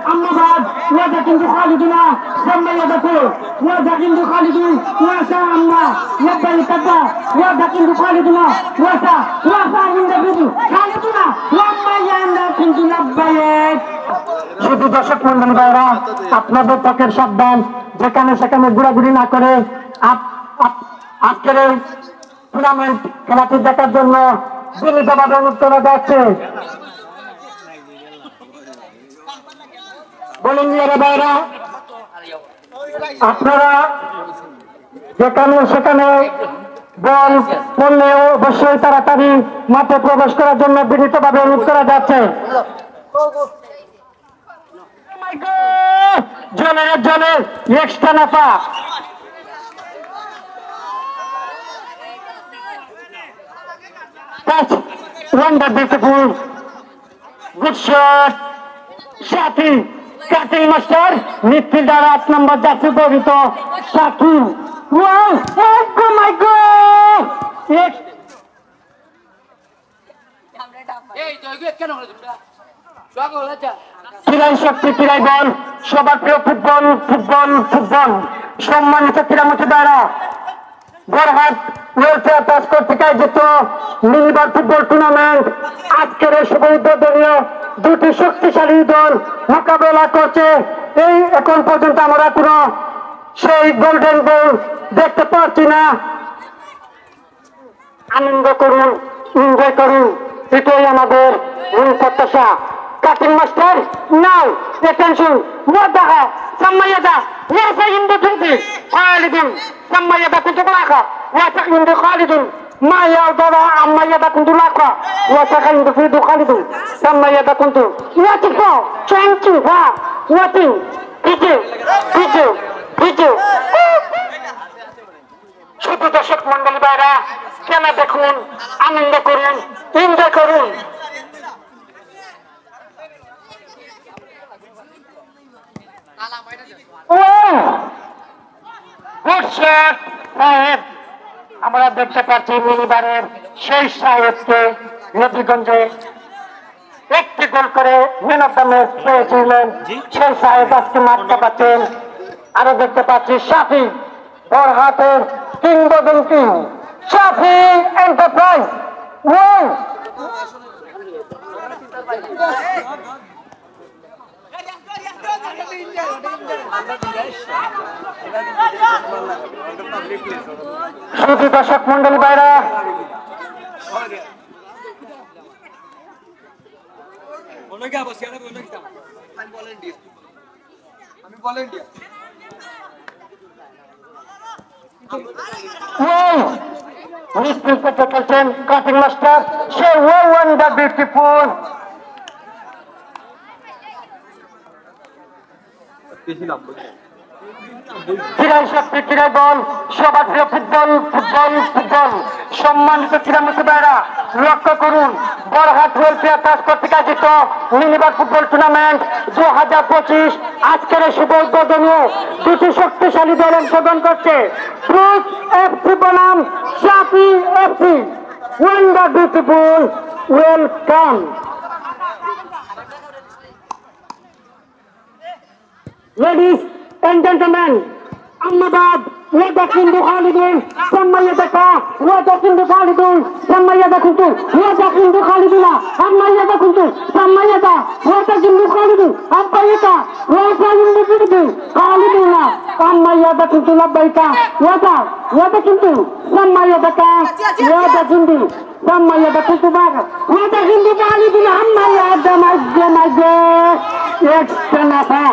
Amnabad, wada kintu Khaliduna, Samma Yadakur, wada kintu Khalidun, wasa Amma, Yabbali Tabba, wada kintu Khaliduna, wasa Indabidu, Khaliduna, Wamma Yanda kintu Labbayek. শুধু দর্শক মন্ডল ভাইরা, আপনাদের পক্ষের সাবধান, যেখানে সেখানে ঘোরাঘুরি না করে আজকের এই টুর্নামেন্ট খেলাটি দেখার জন্য বিনীতভাবে অনুরোধ করা যাচ্ছে। বলুন ভাইরা, আপনারা যেখানে সেখানে বল পড়লেও অবশ্যই তাড়াতাড়ি মাঠে প্রবেশ করার জন্য বিনীতভাবে অনুরোধ করা যাচ্ছে। জলে এক্সট্রা নাফা wonderful good shot Shafi cutting master midfielder 8 number jersey পরিহিত Shakil wow oh my god এই জয়গে কেন হলো তোমরা সব হলো যা ক্রীড়া শক্তি ক্রীড়া বল সবার প্রিয় ফুটবল ফুটবল ফুটবল সম্মানিত ক্রীড়ামোত্তারা বরহাট ওয়েলফেয়ার ট্রাস্ট কর্তৃক আয়োজিত মিনিবার ফুটবল টুর্নামেন্ট আজকের শুভ উদ্বোধনীয় দুটি শক্তিশালী দল মোকাবেলা করছে। এই এখন পর্যন্ত আমরা কোনো সেই গোল্ডেন গোল দেখতে পাচ্ছি না। আনন্দ করুন, এনজয় করুন, এটাই আমাদের মূল প্রত্যাশা। কাটিং মাস্টার নাও অ্যাটেনশন ওয়াদাহা সামাইয়াদা ওয়াসা ইনদু তুদি খালিদিন সামাইয়াদা কুনতু লাকা ওয়াসা ইনদু খালিদিন মা ইয়াউদারা আম্মাইয়াদা কুনতু লাকা ওয়াসা ইনদু ফিদু খালিদিন সামাইয়াদা কুনতু ওয়াতিকো চাংচু ওয়া ওয়াতিং ভিজু ছোট দর্শক মন্ডলী ভাইরা খেলা দেখুন, আনন্দ করুন, এনজয় করুন। আমরা দেখতে পাচ্ছি মিনিবারের সেই সাহেবকে নদীগঞ্জে একটি গোল করে ম্যান অফ দ্য ম্যাচ পেয়েছিলেন। সেই সাহেব আজকে মাঠ কাঁপাচ্ছেন। আরো দেখতে পাচ্ছি শাফি বরহাটের কিংবদন্তি শাফি এন্টারপ্রাইজ শুধু দর্শক মন্ডলী ভাইরা খেলছেন কাটিং মাস্টার সে ওয়ান্ডার বিউটিফুল ক্রীড়া শক্তি ক্রীড়া বল সবার প্রিয় ফুটবল ফুটবল ফুটবল সম্মানিত ক্রীড়ামোত্তারা লক্ষ্য করুন, বরহাট ওয়েলফেয়ার ট্রাস্ট কর্তৃক আয়োজিত মিনিবার ফুটবল টুর্নামেন্ট 2025 আজকের শুভ উদ্বোধনীয় দুটি শক্তিশালী দল অংশগ্রহণ করছে। ফ্রুট এফসি বনাম Shafi FC wonder beautiful welcome. Ladies and gentlemen, Ahmedabad, wada kintu Khalidun, Sammayadaka, wada kintu Khalidun, Sammayada kuntu, wada kintu Khaliduna, Ammayada kuntu, Sammayada, wada kintu Khalidun, Abbayaka, wada kintu Khaliduna, Ammayada kuntu Labbaika, wada kintu, Sammayadaka, wada kintu, Sammayada kuntu Baga, wada kintu Khaliduna, Ammayada Majja, extra nafa.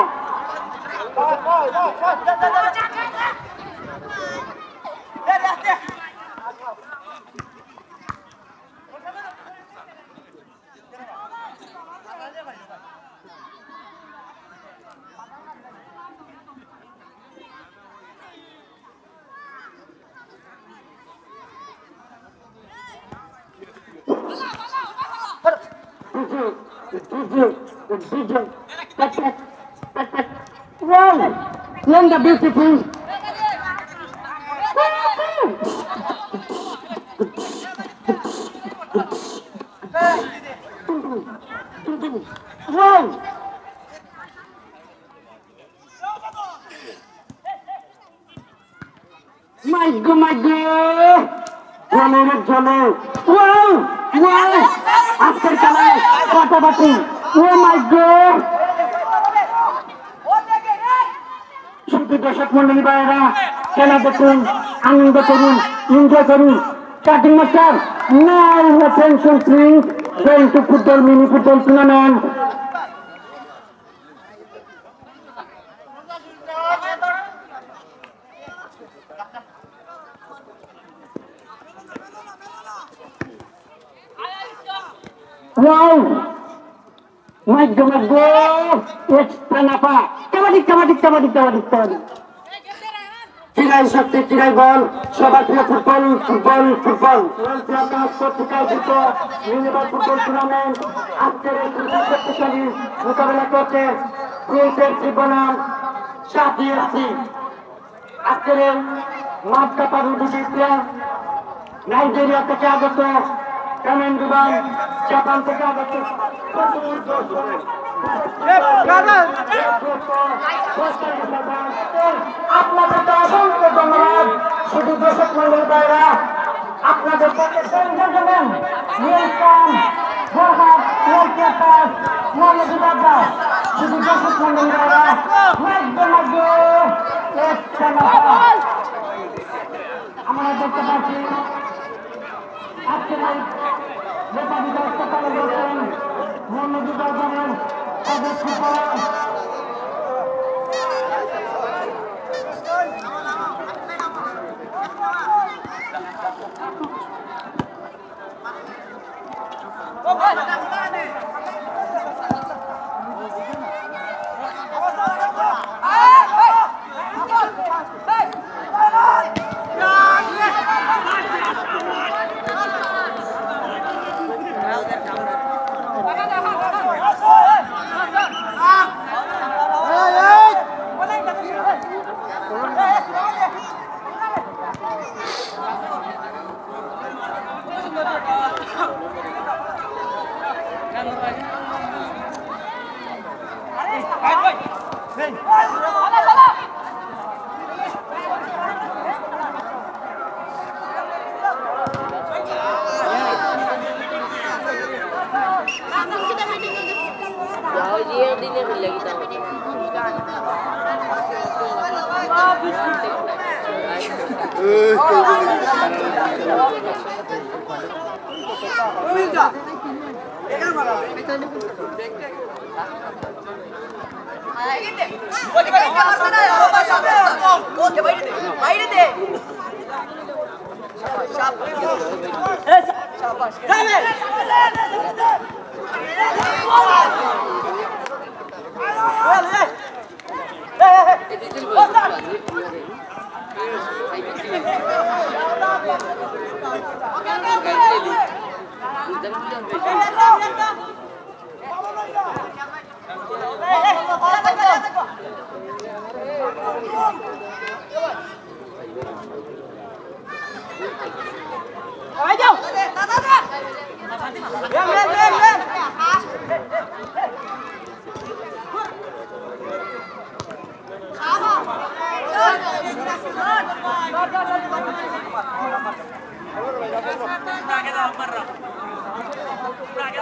Wow! Linda beautiful. Wow! My God! Jole. Wow! Wow! After খেলায় কাটাবাটি। Oh my God! শুধু দর্শক মন্ডলী ভাইয়েরা খেলা দেখুন, আনন্দ করুন, enjoy করুন। Cutting master, now attention please, going to football mini football tournament. Wow! My God! It's Pranapa. Kabaddi. Tirai shakti, tirai ball. Sobar priyo football. World Cup পত্রিকায় যুক্ত মিনিবাল ফুটবল টুর্নামেন্ট আজকের এই শক্তিশালী মোকাবেলা করছে PSFC বনাম সাথী FC। আজকের এই মাঠ কাপার দুটি প্লেয়ার নাইজেরিয়া থেকে আগত, কামেন দুবাই, জাপান থেকে আগত। আপনাদেরকে অসংখ্য ধন্যবাদ। শুধু দর্শক মন্ডলী ভাইরা আপনাদের শুধু দর্শক মন্ডলী ভাইরা আমরা দেখতে পাচ্ছি আজকের নেতাজি হাসপাতালে রয়েছেন মোহাম্মদ ইব্রাহিমের সদস্য।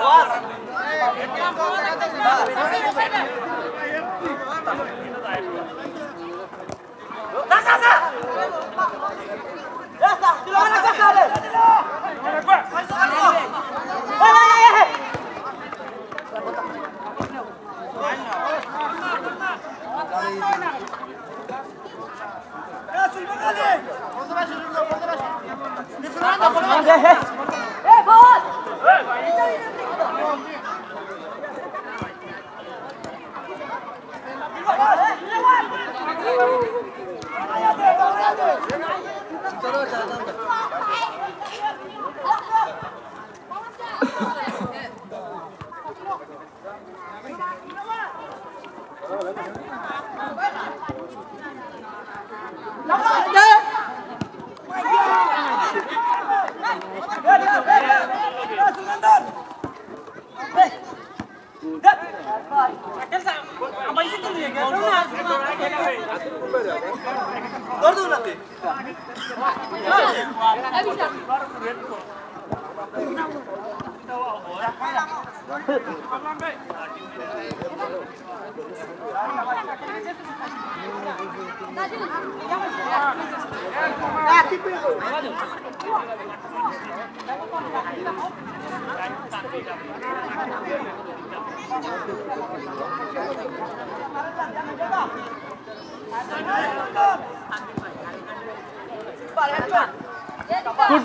Awas. Good,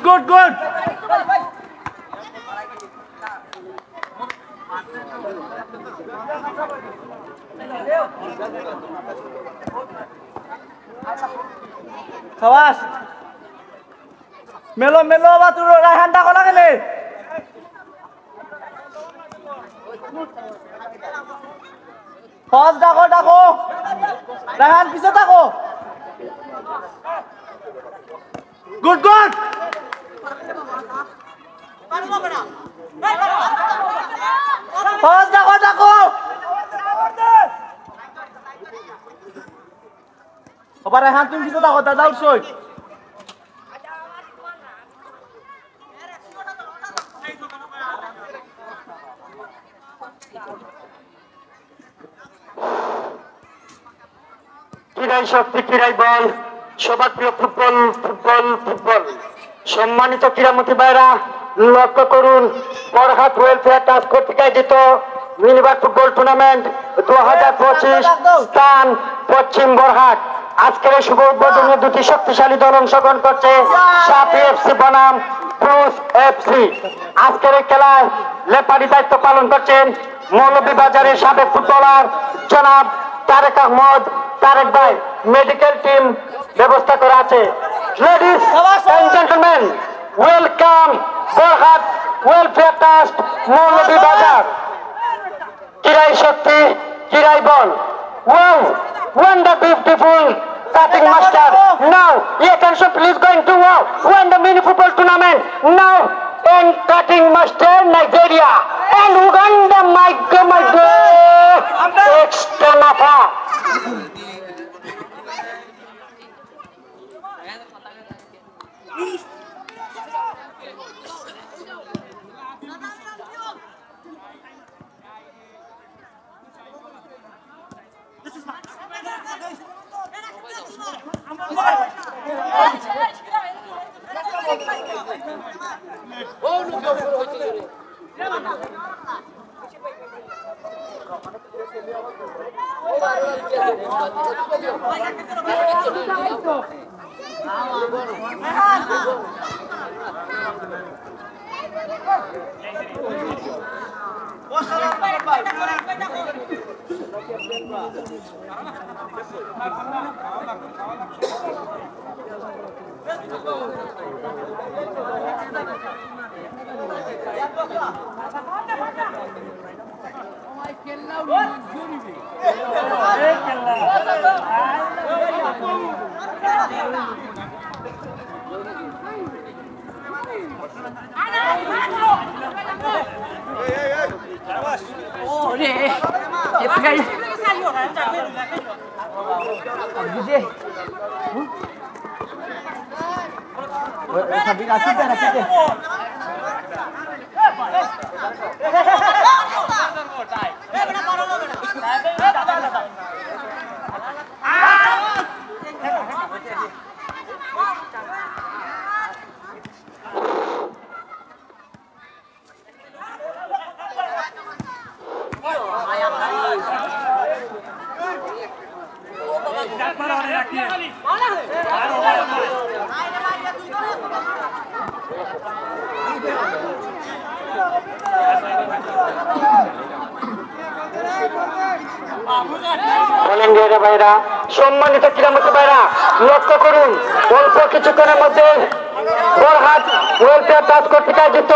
good, good. Sawas. Melo melo batu Raihan tak lagi ni. Pause dako. Raihan bisa dako. Good, good. Pause dako. Apa Raihan তুমি bisa dako দাদা উঠছই ক্রীড়াই শক্তি ক্রীড়াই বল সবার প্রিয় ফুটবল সম্মানিত ক্রীড়ামন্ত্রী ভাইরা লক্ষ্য করুন বরহাট ওয়েলফেয়ার ট্রাস্ট কর্তৃক আয়োজিত মিনিবার ফুটবল টুর্নামেন্ট 2025 স্থান পশ্চিম বরহাট আজকের এই শুভ উদ্বোধনে দুটি শক্তিশালী দল অংশগ্রহণ করছে সাফি এফসি বনাম ব্লুজ এফসি আজকের এই খেলায় লেফারি দায়িত্ব পালন করছেন মৌলভীবাজারের সাবেক ফুটবলার জনাব তারেক আহমদ তারেক ভাই মেডিকেল টিম ব্যবস্থা করা আছে ladies and gentleman welcome Barhat welfare trust Moulvibazar ক্রীড়াই শক্তি ক্রীড়াই বল wow wonder beautiful cutting master now your attention please going to wow wonder mini football tournament now and cutting master Nigeria and Uganda my god extra nafa ভাইরা সম্মানিত ক্রীড়ামন্ত্রী ভাইরা লক্ষ্য করুন অল্প কিছুক্ষণের মধ্যে বরহাট ওয়েলফেয়ার ট্রাস্ট কর্তৃক আয়োজিত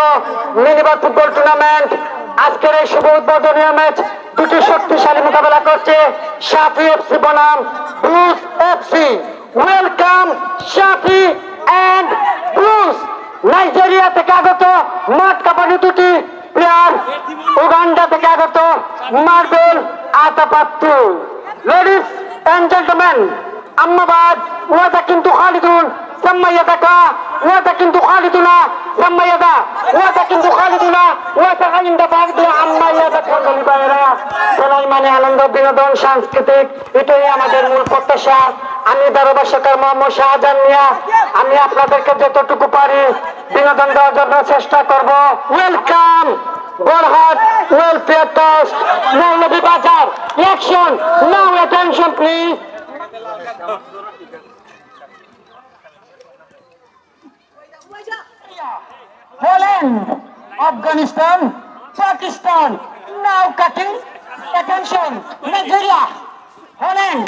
মিনিবার ফুটবল টুর্নামেন্ট আজকের এই শুভ উদ্বোধনীয় ম্যাচ দুটি শক্তিশালী মোকাবেলা করছে সাফি এফসি বনাম Blues FC welcome Safi and Blues Nigeria থেকে আগত মাঠ কাঁপানো দুটি প্লেয়ার উগান্ডা থেকে আগত Marvel Atapattu Ladies and gentlemen, أما بعد وهذا كنت خالدون سميتك وتكنت خالدنا سميتك وتكنت خالدنا وتعين بعد عما يذكر البيرا سلاইমানে আনন্দ বিনোদন সাংস্কৃতিক এটাই আমাদের মূল প্রত্যাশা। আমি দরবার সরকার মোহাম্মদ শাহজাহান মিয়া আমি আপনাদেরকে যতটুকু পারি বিনোদন দেওয়ার জন্য চেষ্টা করব। Welcome Borhat Welfare Trust, Maulavi Bazar. Action! Now attention please. Holland, Afghanistan, Pakistan. Now cutting. Attention, Nigeria, Holland,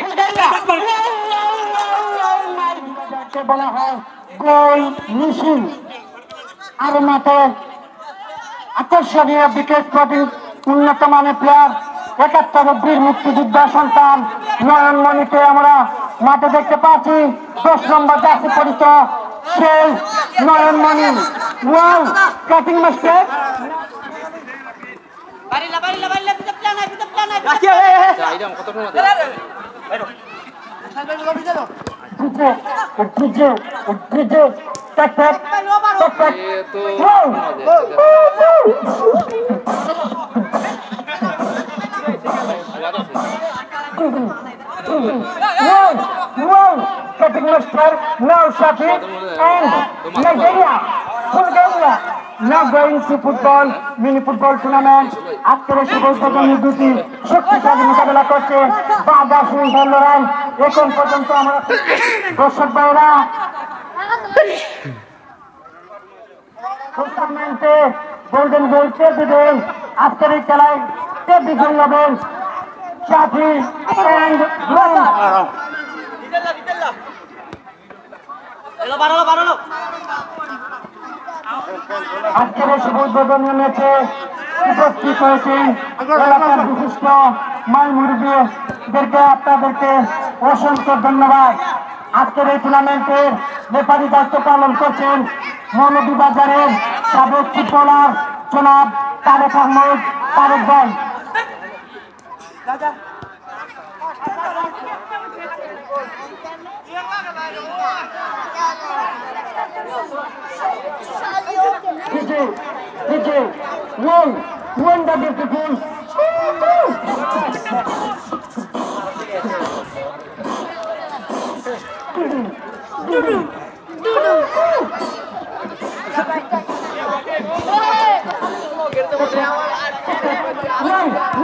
Bulgaria. বলা হয় গোল মিশন আর মাঠে আকর্ষণীয় উইকেট প্রতি উন্নত মানের প্লেয়ার ৭১ বীর মুক্তিযোদ্ধা সন্তান নয়নমণিকে আমরা মাঠে দেখতে পাচ্ছি। ১০ নম্বর জার্সি পরিত সেই Nayanmoni wow cutting master cutting master now Shafi and Nigeria, Bulgaria now going to football mini football tournament. আজকের শুভ উদ্বোধনী দুটি শক্তিশালী মোকাবেলা করছে বাঘা সিংহ লড়াই। এখন পর্যন্ত আমরা দর্শক ভাইরা টুর্নামেন্টে গোল্ডেন গোল কে দিবেন আজকের এই খেলায় কে বিজয়ী হবেন শাফি এন্ড আজকের শুভ উদ্বোধনী ম্যাচে উপস্থিত হয়েছেন এলাকার বিশিষ্ট মাই মুরব্বীদেরকে আপনাদেরকে অসংখ্য ধন্যবাদ। আজকের এই টুর্নামেন্টের রেফারি দায়িত্ব পালন করছেন মৌলভীবাজারের সাবেক ফুটবলার জনাব তারেক আহমদ তারেক ভাই। DJ, one the beautiful.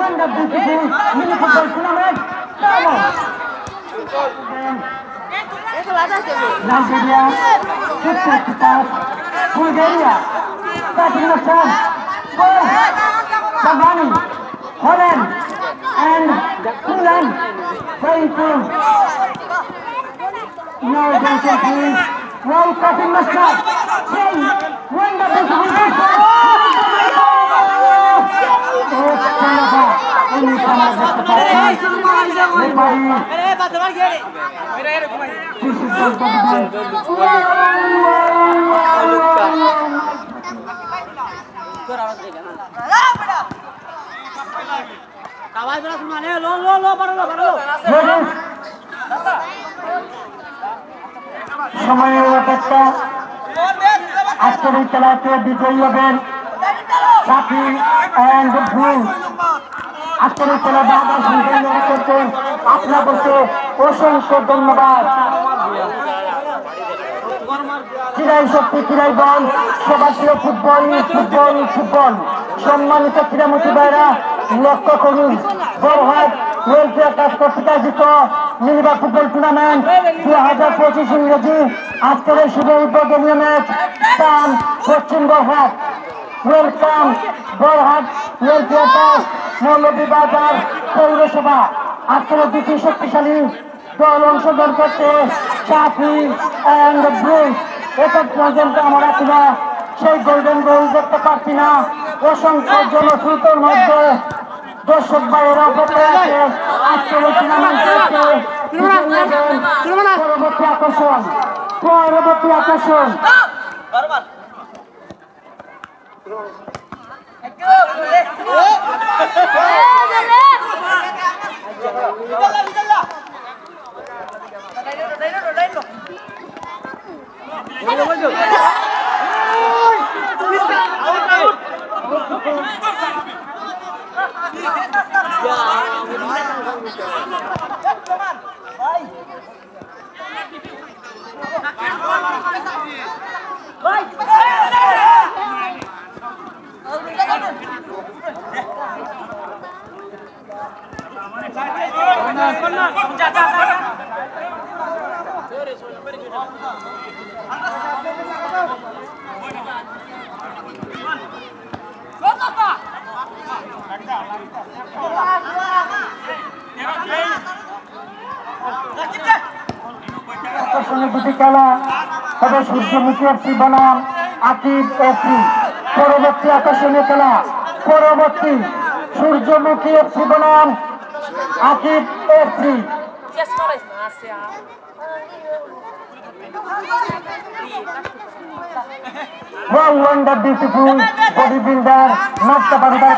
One the beautiful mini football tournament. Nigeria, Bulgaria, Pakistan, Savani, Holland, and England. Very cool. No attention, please. Well, cutting the shot. When the সময়ের অপেক্ষা আজকের এই খেলাতে বিজয়ী হবেন সাফি এন্ড ব্লু। আজকের এই খেলা বাবা সুন্দর করতেন আপনাদেরকে অসংখ্য ধন্যবাদ। ক্রীড়াই শক্তি ক্রীড়াই বল সবার প্রিয় ফুটবল ফুটবল ফুটবল। সম্মানিত ক্রীড়ামন্ত্রী ভাইরা লক্ষ্য করুন বরহাট ওয়েলফেয়ার ট্রাস্ট কর্তৃক আয়োজিত মিনিবার ফুটবল টুর্নামেন্ট 2025 ইংরেজি আজকের এই শুভ উদ্বোধনী ম্যাচ টান পশ্চিম বরহাট। Welcome Barhat welfare trust Moulvibazar পৌরসভা। আজকের দুটি শক্তিশালী দল অংশগ্রহণ করছে সাফি এন্ড ব্লু। এখন পর্যন্ত আমরা কিনা সেই গোল্ডেন গোল দেখতে পাচ্ছি না। অসংখ্য জনশ্রুতের মধ্যে দর্শক ভাইয়েরা অপেক্ষা আছে আজকের এই টুর্নামেন্টে পরবর্তী আকর্ষণ পরবর্তী আকর্ষণ দুটি খেলা হবে সূর্যমুখী এফসি বনাম আকিব এফসি। পরবর্তী আকর্ষণীয় খেলা পরবর্তী সূর্যমুখী এফসি বনাম Akib FC. Well, wonder beautiful bodybuilder, not the Bandar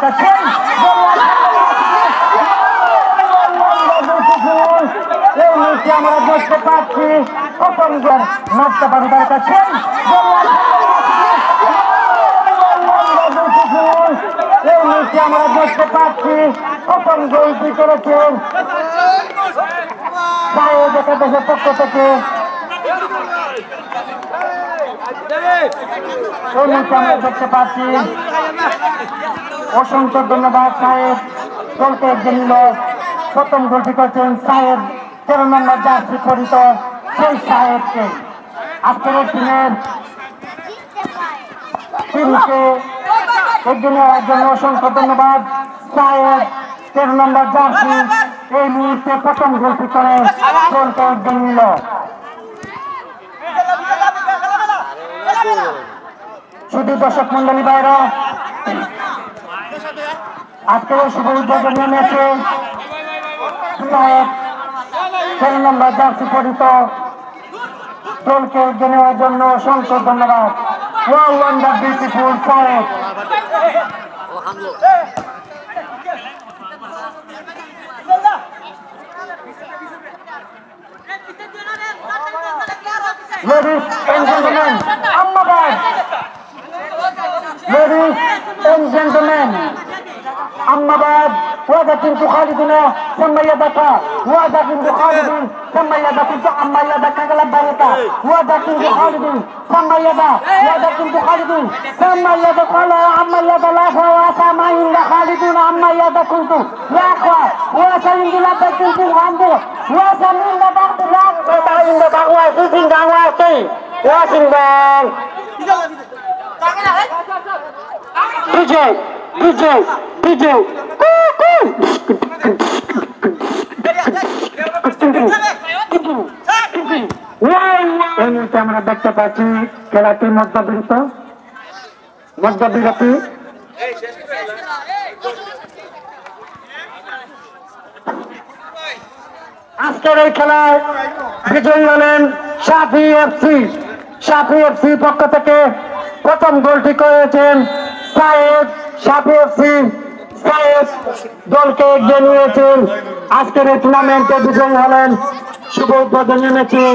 এই মুহূর্তে আমরা দেখতে পাচ্ছি অপঙ্গর নাট্য বান্দার কাছে এই মুহূর্তে আমরা দেখতে পাচ্ছি অপঙ্গ উইকি করেছেন সাহেব একাদশের পক্ষ থেকে। এই মুহূর্তে আমরা দেখতে পাচ্ছি অসংখ্য ধন্যবাদ সাহেব চলতে জন্য। প্রথম গোলটি করছেন সাহেব 13 নম্বর জার্সি পরিত সেই সাহেবকে। আজকের টিমের টিমকে এগিয়ে নেওয়ার জন্য অসংখ্য ধন্যবাদ। সাহেব 13 নম্বর জার্সি এই মুহূর্তে প্রথম গোলটি করে গোলকে এগিয়ে নিল। শুধু দর্শক মন্ডলী বাইরে আজকের শুভ উদ্বোধনী ম্যাচে 13 নম্বর জার্সি পরিত দলকে এগিয়ে নেওয়ার জন্য অসংখ্য ধন্যবাদ। ওয়াও ওয়ান্ডার বিউটিফুল সাহেব। Ladies and gentlemen, Ahmedabad. Ladies and gentlemen, Ahmedabad. ولكن تخالدنا ثم يدك ولكن تخالد ثم يدك ثم يدك غلبك ولكن تخالد ثم يدك ولكن تخالد ثم يدك لا عم يد لا واسما عند خالدون عم يد كنت لا اخوة وسلم لا تكنت عنده وسلم لا بعد لا عند بقوا سين دعوا سي واسين بان DJ আমরা দেখতে পাচ্ছি খেলাটি মধ্যবিরতি। আজকের এই খেলায় বিজয়ী হলেন সাফি এফসি। সাফি এফসি পক্ষ থেকে প্রথম গোলটি করেছেন সাহেব। সাফি এফসি সাহেব দলকে এগিয়ে নিয়েছেন। আজকের এই টুর্নামেন্টে বিজয়ী হলেন শুভ উদ্বোধনী ম্যাচে